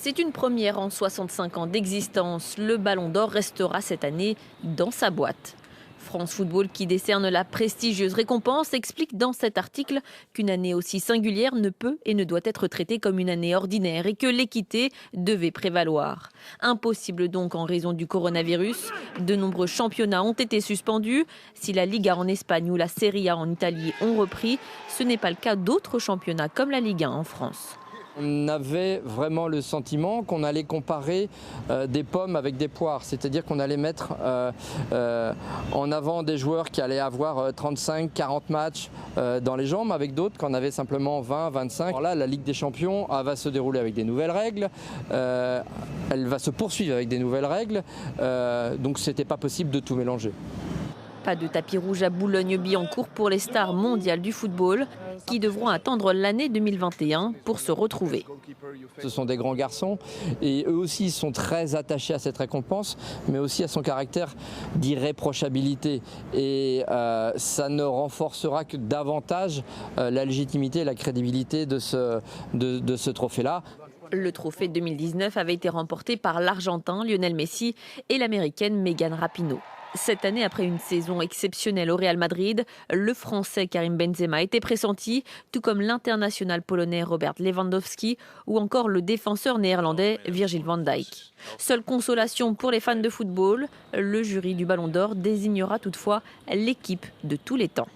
C'est une première en 65 ans d'existence. Le Ballon d'Or restera cette année dans sa boîte. France Football, qui décerne la prestigieuse récompense, explique dans cet article qu'une année aussi singulière ne peut et ne doit être traitée comme une année ordinaire et que l'équité devait prévaloir. Impossible donc en raison du coronavirus. De nombreux championnats ont été suspendus. Si la Liga en Espagne ou la Serie A en Italie ont repris, ce n'est pas le cas d'autres championnats comme la Ligue 1 en France. On avait vraiment le sentiment qu'on allait comparer des pommes avec des poires, c'est-à-dire qu'on allait mettre en avant des joueurs qui allaient avoir 35-40 matchs dans les jambes, avec d'autres qui en avaient simplement 20-25. Alors là, la Ligue des Champions va se dérouler avec des nouvelles règles, elle va se poursuivre avec des nouvelles règles, donc c'était pas possible de tout mélanger. Pas de tapis rouge à Boulogne-Billancourt pour les stars mondiales du football qui devront attendre l'année 2021 pour se retrouver. Ce sont des grands garçons et eux aussi sont très attachés à cette récompense, mais aussi à son caractère d'irréprochabilité. Et ça ne renforcera que davantage la légitimité et la crédibilité de ce trophée-là. Le trophée 2019 avait été remporté par l'Argentin Lionel Messi et l'Américaine Megan Rapinoe. Cette année, après une saison exceptionnelle au Real Madrid, le Français Karim Benzema était pressenti, tout comme l'international polonais Robert Lewandowski ou encore le défenseur néerlandais Virgil van Dijk. Seule consolation pour les fans de football, le jury du Ballon d'Or désignera toutefois l'équipe de tous les temps.